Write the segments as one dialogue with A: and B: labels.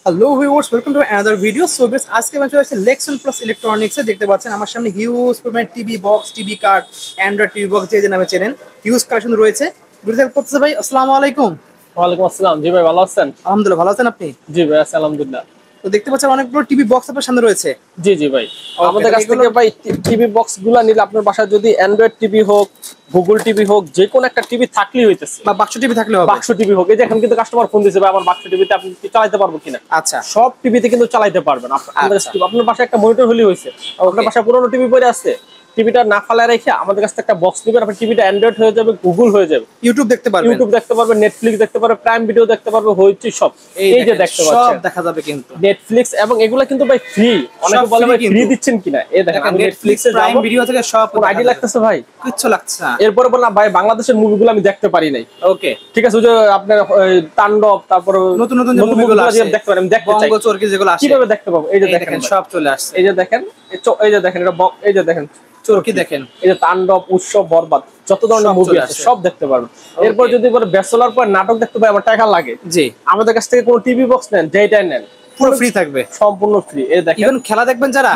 A: Hello viewers, welcome to another video. So guys, আজকে আমি চলে আসছি লেক্সন প্লাস ইলেকট্রনিক্সে। দেখতে পাচ্ছেন আমার সামনে হিউজ পরিমাণ TV box, TV card, Android TV box যে নামে চেনেন, হিউজ কালেকশন রয়েছে। বুঝতে করতেছে ভাই, আসসালামু আলাইকুম।
B: ওয়ালাইকুম আসসালাম। জি ভাই, ভালো আছেন?
A: আলহামদুলিল্লাহ, ভালো আছেন আপনি?
B: জি ভাই, আছি আলহামদুলিল্লাহ।
A: তো দেখতে পাচ্ছেন অনেকগুলো টিভি বক্স আপনার সামনে রয়েছে।
B: জি জি ভাই, আমাদের কাছ
A: এগুলো
B: থেকে ভাই টিভি বক্স গুলা নিলে আপনার বাসায় যদি অ্যান্ড্রয়েড টিভি হোক, গুগল টিভি হোক, যে কোনো একটা টিভি থাকলেই হইতেছে,
A: বা বাক্স টিভি থাকলে হবে।
B: বাক্স টিভি হোক। এই যে এখন কিন্তু কাস্টমার ফোন দিয়েছে, ভাই আমার বাক্স টিভিতে আপনি কি চালাতে পারবো কিনা।
A: আচ্ছা,
B: সব টিভিতে কিন্তু চালাতে পারবেন। আপনার বাসায় একটা মনিটর হলেই হয়েছে। আপনার বাসায় পুরোনো টিভি পড়ে আছে, টিভিটা না ফালায় রেখে আমাদের কাছ থেকে একটা বক্স নেবেন, আপনার টিভিটা অ্যান্ড্রয়েড হয়ে যাবে, গুগল হয়ে যাবে,
A: ইউটিউব দেখতে পারবেন,
B: নেটফ্লিক্স দেখতে পারবে, প্রাইম ভিডিও দেখতে পারবে, হইচই সব এই যে দেখতে পাচ্ছেন,
A: সব দেখা যাবে কিন্তু
B: নেটফ্লিক্স। এবং এগুলা কিন্তু ভাই ফ্রি। অনেকে বলে ভাই ফ্রি দিচ্ছেন কিনা, এই দেখেন আমি
A: নেটফ্লিক্স, প্রাইম ভিডিও থেকে সব
B: কোন আইডি লাগতেছে ভাই,
A: কিচ্ছু লাগছে না।
B: এরপরে বললাম ভাই বাংলাদেশের মুভিগুলো আমি দেখতে পারি নাই।
A: ওকে,
B: ঠিক আছে, ওই যে আপনার তাণ্ডব, তারপর
A: নতুন নতুন যে মুভিগুলো আসে
B: দেখতে পারি, আমি দেখতে চাই,
A: বঙ্গচরকি যেগুলো আসে
B: কিভাবে দেখতে পাবো? এই যে দেখেন
A: সব চলে আসছে।
B: এই যে দেখেন, এই যে দেখেন এটা এই যে দেখেন
A: চরকি, দেখেন
B: এই যে তাণ্ডব, উৎসব, বরবাদ, যত ধরনের মুভি আছে সব দেখতে পারবেন। এরপর যদি বলে ব্যাচেলর পর নাটক দেখতে পাই, আমার টাকা লাগে।
A: জি,
B: আমাদের কাছ থেকে কোনো টিভি বক্স নেন, যেটাই নেন
A: পুরো ফ্রি থাকবে,
B: সম্পূর্ণ ফ্রি। এই দেখেন
A: ইভেন খেলা দেখবেন যারা,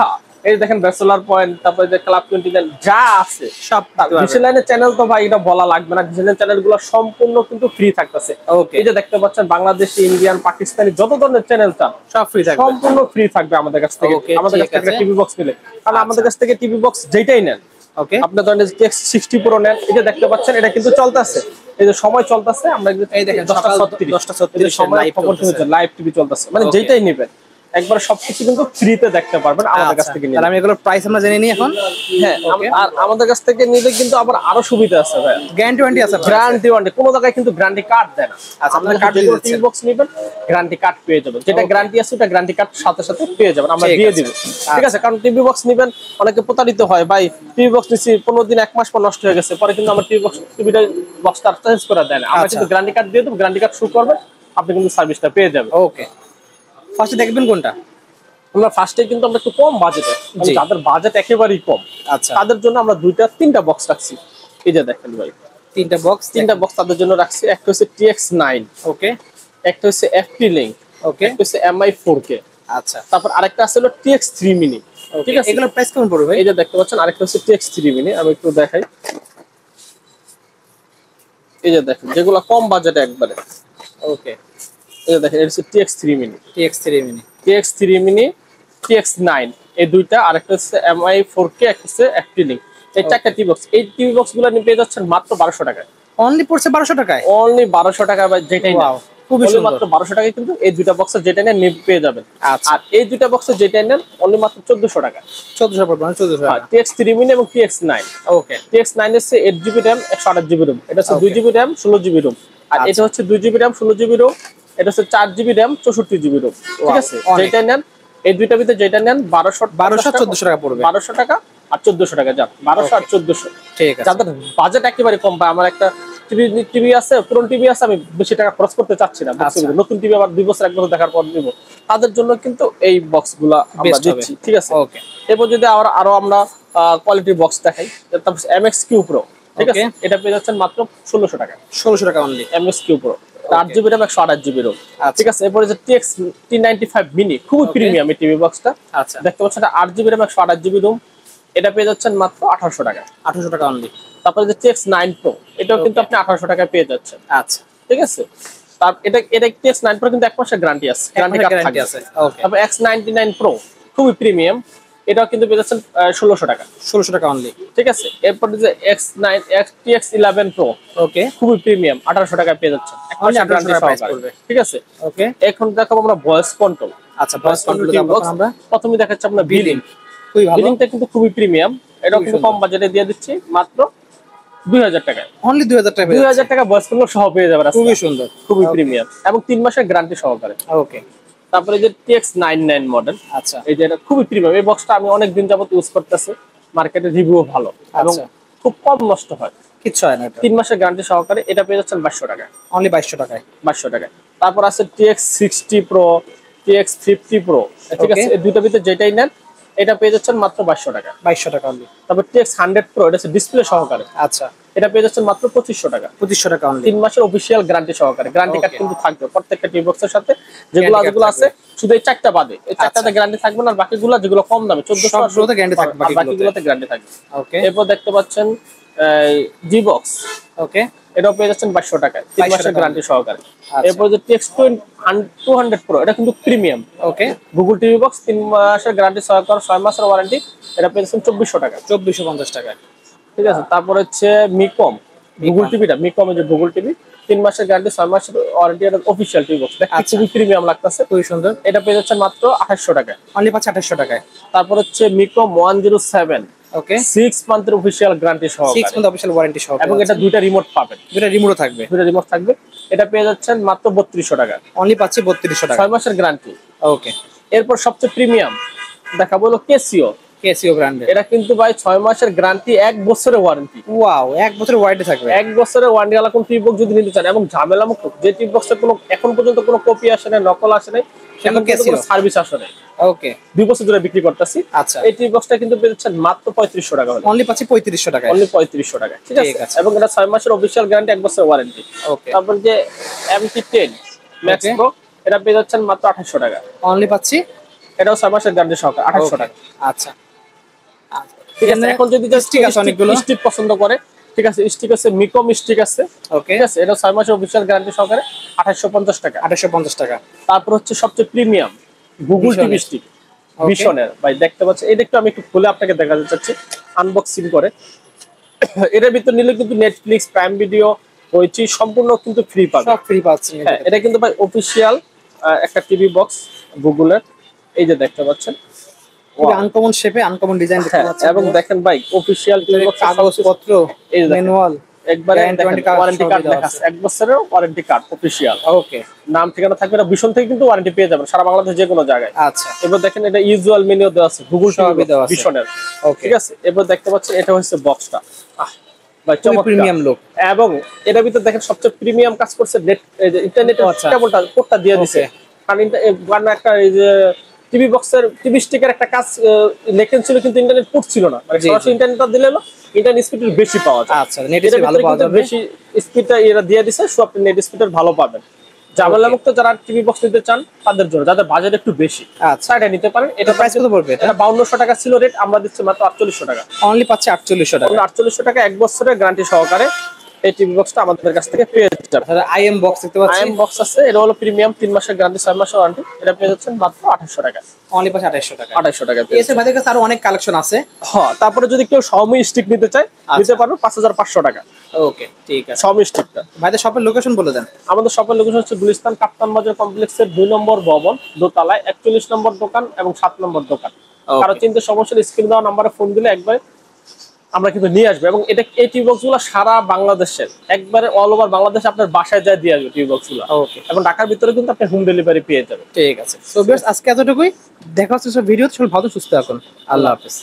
B: এই দেখেন ব্যাচেলর পয়েন্ট, তারপরে যে ক্লাব 29 যা আছে
A: সব।
B: ডিসেলাইনের চ্যানেল তো ভাই এটা বলা লাগবে না, ডিসেলাইন চ্যানেলগুলো সম্পূর্ণ কিন্তু ফ্রি থাকতেছে।
A: ওকে,
B: এই যে দেখতে পাচ্ছেন বাংলাদেশি, ইন্ডিয়ান, পাকিস্তানি যত ধরনের চ্যানেল চান
A: সব ফ্রি থাকবে,
B: সম্পূর্ণ ফ্রি থাকবে আমাদের কাছ থেকে। আমাদের কাছ থেকে টিভি বক্স নিলে, কারণ আমাদের কাছ থেকে টিভি বক্স যেটাই নেন,
A: ওকে,
B: আপনি ধরেন TX60 Pro নেন, এটা দেখতে পাচ্ছেন এটা কিন্তু চলতেছে, এই যে সময় চলতেছে, আমরা
A: এই দেখেন 10:36
B: সময় খবর চলছে, লাইভ টিভি চলতেছে, মানে যেটাই নেবেন একবার সবকিছু কিন্তু ফ্রিতে দেখতে পারবেন আমাদের কাছ থেকে নিলে।
A: তাহলে আমি এগুলোর প্রাইস আমরা জেনে নিই এখন।
B: হ্যাঁ, আর আমাদের কাছ থেকে নিলে কিন্তু আবার আরো সুবিধা আছে ভাই,
A: গ্যারান্টি ওয়ারেন্টি আছে,
B: গ্যারান্টি ওয়ারেন্টি কোনো জায়গায় কিন্তু গ্যারান্টি কার্ড দেয় না।
A: আচ্ছা,
B: আপনারা কার্ড দিয়ে টিভি বক্স নেবেন, গ্যারান্টি কার্ড পেয়ে যাবেন, যেটা গ্যারান্টি আছে ওটা গ্যারান্টি কার্ড সাথে সাথে পেয়ে যাবেন, আমরা দিয়ে দিব। ঠিক আছে, কারণ টিভি বক্স নেবেন, অনেকে প্রতারিত হয়, ভাই টিভি বক্স নিছি 15 দিন 1 মাস পর নষ্ট হয়ে গেছে, পরে কিন্তু আমার টিভিটা বক্সটা চেঞ্জ করে দেয় না। আমরা কিন্তু গ্যারান্টি কার্ড দিয়ে দেব, গ্যারান্টি কার্ড শো করবেন, আপনি কিন্তু সার্ভিসটা পেয়ে যাবেন।
A: ওকে, ফার্স্টে দেখবেন কোনটা?
B: আমরা ফার্স্টে কিন্তু আমরা একটু কম বাজেটে, যাদের বাজেট একেবারেই কম,
A: আচ্ছা,
B: তাদের জন্য আমরা তিনটা বক্স রাখছি। এই যে দেখেন ভাই, তিনটা বক্স তাদের জন্য রাখছি। একটা হচ্ছে TX9,
A: ওকে,
B: একটা হচ্ছে FP Link,
A: ওকে,
B: একটা হচ্ছে MI 4K,
A: আচ্ছা,
B: তারপর আরেকটা আছে হলো TX3 Mini। ঠিক আছে,
A: এগুলোর প্রাইস কেমন পড়বে ভাই?
B: এই যে দেখতে পাচ্ছেন আরেকটা হচ্ছে TX3 Mini, আমি একটু দেখাই। এই যে দেখেন যেগুলো কম বাজেটে একবারে,
A: ওকে,
B: এই যে দেখেন এটা হচ্ছে TX3 Mini, TX3 Mini, TX9, এই দুইটা, আরেকটা হচ্ছে MI 4K, একটা হচ্ছে FP Link। এই চারটা টিভি বক্স, এই টিভি বক্স গুলো নিয়ে পেয়ে যাচ্ছেন মাত্র 1200 টাকায়।
A: অনলি পড়ছে 1200 টাকায়,
B: অনলি 1200 টাকা, যেটাই নেন
A: খুবই সুন্দর,
B: মাত্র 1200 টাকায় কিন্তু এই দুইটা বক্সের যেটা নেন পেয়ে যাবেন। আর এই দুইটা বক্সের যেটা নেন অনলি মাত্র 1400 টাকা।
A: 1400 পড়বে, 1400 টাকা।
B: TX3 Mini এবং TX9,
A: ওকে,
B: TX9 হচ্ছে 8GB RAM 128GB ROM, এটা হচ্ছে 2GB RAM 16GB ROM, আর এটা হচ্ছে 2GB RAM 16GB ROM, এটা হচ্ছে 4GB RAM 64GB ROM। ঠিক আছে, যেটা নেন এই দুইটার ভিতরে যেটা নেন 1200
A: 1400 টাকা পড়বে,
B: 1200 টাকা আর 1400 টাকা, যান 1200 আর 1400।
A: ঠিক আছে,
B: যাদের বাজেট একেবারে কম, পায়, আমার একটা টিভি আছে, পুরনো টিভি আছে, আমি বেশি টাকা খরচ করতে চাচ্ছি না, নতুন টিভি আবার 2 বছর 1 বছর দেখার পর নিব, তাদের জন্য কিন্তু এই বক্স গুলা আমরা দিচ্ছি। ঠিক আছে,
A: ওকে,
B: এরপর যদি আরো আমরা কোয়ালিটি বক্স দেখাই, তারপর MXQ Pro, ঠিক আছে, এটা পেয়ে যাচ্ছেন মাত্র 1600 টাকা,
A: 1600 টাকা only,
B: MXQ Pro, 8GB RAM 128GB ROM। ঠিক আছে, এরপরে যে TX95 Mini, খুবই প্রিমিয়াম এই টিভি বক্সটা। আচ্ছা, দেখতে পাচ্ছেন 8GB RAM 128GB ROM, এটা পেয়ে যাচ্ছেন মাত্র 1800 টাকা, 1800 টাকা অনলি। তারপরে যে TX9 Pro, এটাও কিন্তু আপনি 1800 টাকায় পেয়ে যাচ্ছেন। আচ্ছা, ঠিক আছে, এটা TX9 Pro কিন্তু 1 মাসের গ্যারান্টি আছে, গ্যারান্টি আছে। ওকে, তারপর X99 Pro খুবই প্রিমিয়াম, এটাও কিন্তু পেয়ে যাচ্ছেন 1600 টাকা, 1600 টাকা অনলি। ঠিক আছে, এরপর যে TX11 Pro, ওকে, খুবই প্রিমিয়াম, 1800 টাকায় পেয়ে যাচ্ছেন, 1 মাসের গ্যারান্টি সহকারে। ঠিক আছে, ওকে, এখন দেখাবো আমরা ভয়েস কন্ট্রোল। আচ্ছা, ভয়েস কন্ট্রোল আমরা প্রথমে দেখাচ্ছি আমরা বিলিং। বিলিংটা কিন্তু খুবই প্রিমিয়াম, এটাও কিন্তু কম বাজেটে দিয়ে দিচ্ছি মাত্র 2000 টাকায়, অনলি 2000 টাকা, 2000 টাকা ভয়েস কন্ট্রোল সহ পেয়ে যাবেন। খুবই সুন্দর, খুবই প্রিমিয়াম, এবং 3 মাসের গ্যারান্টি সহকারে। ওকে, তারপরে যে TX99 মডেল, আচ্ছা, এই যে এটা খুবই প্রিমিয়াম, এই বক্সটা আমি অনেক দিন যাবত ইউজ করতেছি, মার্কেটে রিভিউ ভালো এবং খুব কম নষ্ট হয়, কিচ্ছু হয় না, 3 মাসের গ্যারান্টি সহকারে, এটা পেয়ে যাচ্ছেন 2200 টাকায়, অনলি 2200 টাকায়, 2200 টাকায়। তারপর আছে TX60 Pro, TX50 Pro, ঠিক আছে, এই দুইটার ভিতরে যেটাই নেন এটা পেয়ে যাচ্ছেন মাত্র 2200 টাকা, 2200 টাকা অনলি। তারপর TX100 Pro, এটা হচ্ছে ডিসপ্লে সহকারে। আচ্ছা, এটা পেয়ে যাচ্ছেন মাত্র 2500 টাকা।
A: 2500 টাকা অনলি।
B: 3 মাসের অফিশিয়াল গ্যারান্টি সহকারে। গ্যারান্টি কার্ড কিন্তু থাকবে প্রত্যেকটা টিভি বক্সের সাথে, যেগুলো আছে শুধু এই 4টা বাদে, এই 4টাতে গ্যারান্টি থাকবে না, আর বাকিগুলো যেগুলো কম দামে 1400
A: তে গ্যারান্টি থাকবে,
B: বাকিগুলোতে গ্যারান্টি থাকবে।
A: ওকে।
B: এরপর দেখতে পাচ্ছেন জি বক্স,
A: ওকে,
B: এটাও পেয়ে যাচ্ছেন 2200 টাকায় 3 মাসের গ্যারান্টি সহকারে। এরপর যে টেক্সট 200 প্রো, এটা কিন্তু প্রিমিয়াম।
A: ওকে,
B: গুগল টিভি বক্স 3 মাসের গ্যারান্টি সহকারে, 6 মাসের ওয়ারেন্টি, এটা পেয়ে যাচ্ছেন 2400 টাকা,
A: 2450 টাকায়।
B: ঠিক আছে। তারপর হচ্ছে মিকম গুগল টিভিটা, মিকম যে গুগল টিভি 3 মাসের গ্যারান্টি 6 মাসের ওয়ারেন্টি, এটা অফিশিয়াল টিভি বক্স, দেখতে খুবই প্রিমিয়াম লাগতেছে,
A: খুবই সুন্দর।
B: এটা পেয়ে যাচ্ছেন মাত্র 2800 টাকায়,
A: অনলি পাচ্ছে 2800 টাকায়।
B: তারপর হচ্ছে মিকম 107,
A: ওকে,
B: 6 মান্থের অফিশিয়াল গ্যারান্টি সহকারে,
A: 6 মান্থ অফিশিয়াল ওয়ারেন্টি সহ,
B: এবং এটা দুইটা রিমোট পাবেন,
A: দুইটা রিমোটও থাকবে,
B: দুইটা রিমোট থাকবে। এটা পেয়ে যাচ্ছেন মাত্র 3200 টাকা,
A: অনলি পাচ্ছে 3200 টাকা,
B: 6 মাসের গ্যারান্টি।
A: ওকে।
B: এরপর সবচেয়ে প্রিমিয়াম দেখাবো হলো কেসিও।
A: কেসিও ব্র্যান্ডের,
B: এটা কিন্তু ভাই 6 মাসের গ্যারান্টি, 1 বছরের ওয়ারেন্টি।
A: ওয়াও, 1 বছরের ওয়ারেন্টি থাকবে।
B: 1 বছরের ওয়ারেন্টি वाला কোন টিভি বক্স যদি নিতে চান, এবং ঝামেলা মুক্ত, যে টিভি বক্সের কোনো এখন পর্যন্ত কোনো কপি আসে না, নকল আসে নাই, সেটা কেসিও সার্ভিস আসে নাই,
A: ওকে,
B: 2 বছর ধরে বিক্রি করতেছি।
A: আচ্ছা,
B: এই টিভি বক্সটা কিন্তু পেয়েছেন মাত্র 3500 টাকা,
A: অনলি পাচ্ছে 3500 টাকা,
B: অনলি 3500 টাকা, ঠিক আছে। এবং এটা 6 মাসের অফিশিয়াল গ্যারান্টি, 1 বছরের ওয়ারেন্টি।
A: ওকে।
B: তারপর যে MT10 ম্যাক্স প্রো, এটা পেয়ে যাচ্ছেন মাত্র 2800 টাকা,
A: অনলি পাচ্ছি,
B: এটাও 6 মাসের গ্যারান্টি সহকারে 2800 টাকা।
A: আচ্ছা,
B: ঠিক আছে। এখন যদি স্টিক আছে, অনেকগুলো স্টিক পছন্দ করে, ঠিক আছে, স্টিক আছে, মিকম স্টিক আছে,
A: ওকে,
B: ঠিক আছে, এটা 6 মাসের অফিশিয়াল গ্যারান্টি সহকারে 2850 টাকা,
A: 2850 টাকা।
B: তারপর হচ্ছে সবচেয়ে প্রিমিয়াম গুগল টিভি স্টিক ভিশনের, ভাই দেখতে পাচ্ছেন, এটা একটু আমি একটু খুলে আপনাকে দেখাতে চাচ্ছি আনবক্সিং করে। এটার ভিতর নিলে কিন্তু নেটফ্লিক্স, প্রাইম ভিডিও, ওইটি সম্পূর্ণ কিন্তু ফ্রি পাবেন,
A: সব ফ্রি পাচ্ছেন।
B: হ্যাঁ, এটা কিন্তু ভাই অফিশিয়াল একটা টিভি বক্স গুগলের, এই যে দেখতে পাচ্ছেন,
A: খুব আনকমন শেপে, আনকমন ডিজাইন দেখতে পাচ্ছেন,
B: এবং দেখেন ভাই অফিশিয়াল টিভি বক্স,
A: কাগজপত্র,
B: এই যে
A: ম্যানুয়াল,
B: একবারে ওয়ারেন্টি কার্ড লেখা আছে, 1 বছরের ওয়ারেন্টি কার্ড অফিশিয়াল,
A: ওকে।
B: নাম ঠিকানা থাকবে না, ভীষণ থেকে কিন্তু ওয়ারেন্টি পেয়ে যাবেন সারা বাংলাদেশ যে কোনো জায়গায়।
A: আচ্ছা,
B: এবার দেখেন এটা ইউজুয়াল মেনু দেওয়া আছে, গুগল টিভি দেওয়া আছে ভীষণের, ঠিক আছে। এবার দেখতে পাচ্ছেন এটা হচ্ছে বক্সটা, ভাই চমৎকার
A: প্রিমিয়াম লুক,
B: এবং এটার ভিতর দেখেন সবচেয়ে প্রিমিয়াম কাজ করছে নেট, এই যে ইন্টারনেটের কেবলটা পোর্টটা দিয়ে দিয়েছে, কারণ একটা এই যে টিভি বক্সের টিভি স্টিকের একটা কাজ লেখেন ছিল, কিন্তু ইন্টারনেট পোর্ট ছিল না, মানে সরাসরি ইন্টারনেটটা দিলে ইন্টারনেট স্পিড বেশি পাওয়া যায়।
A: আচ্ছা, নেট স্পিড ভালো পাওয়া যাবে,
B: বেশি স্পিডটা এরা দিয়ে দিয়েছে, সো আপনি নেট স্পিডের ভালো পাবেন। ঝামেলা মুক্ত যারা টিভি বক্স নিতে চান তাদের জন্য, যাদের বাজেট একটু বেশি, আচ্ছা, এটা নিতে পারেন। এটা
A: প্রাইস কত পড়বে?
B: এটা 5200 টাকা ছিল রেট, আমরা দিচ্ছি মাত্র 4800 টাকা,
A: অনলি পাচ্ছে 4800 টাকা,
B: 4800 টাকা 1 বছরের গ্যারান্টি সহকারে এই টিভি বক্সটা আমাদের কাছ থেকে পেয়ে যাবেন।
A: আইএম বক্স দেখতে পাচ্ছেন,
B: আইএম বক্স আছে, এটা হলো প্রিমিয়াম, 3 মাসের গ্যারান্টি, 6 মাসের ওয়ারেন্টি, এটা পেয়ে যাচ্ছেন মাত্র 2800 টাকা,
A: অনলি পাচ্ছে 2800 টাকা,
B: 2800 টাকা।
A: এসে ভাইদের কাছে আরো অনেক কালেকশন আছে।
B: হ্যাঁ, তারপরে যদি কেউ Xiaomi স্টিক নিতে চায়, নিতে পারবে 5500 টাকা,
A: ওকে, ঠিক আছে।
B: Xiaomi স্টিকটা
A: ভাইদের শপের লোকেশন বলে দেন।
B: আমাদের শপের লোকেশন হচ্ছে গুলিস্তান কাপ্তান বাজার কমপ্লেক্সের 2 নম্বর ভবন, দোতলায় 41 নম্বর দোকান এবং 7 নম্বর দোকান। কারো চিন্তা সমস্যা, স্ক্রিন দেওয়া নাম্বারে ফোন দিলে একবার আমরা কিন্তু নিয়ে আসবো, এবং এটা এই টিভি বক্স গুলো সারা বাংলাদেশের, একবারে অল ওভার বাংলাদেশে আপনার বাসায় যায় দিয়ে আসবে টিভি বক্স গুলো, ওকে। এবং ঢাকার ভিতরে কিন্তু আপনি হোম ডেলিভারি পেয়ে যাবেন।
A: ঠিক আছে, সো ভিউয়ার্স আজকে এতটুকুই, দেখা হচ্ছে সব ভিডিও, সবাই ভালো সুস্থ থাকুন, আল্লাহ হাফেজ।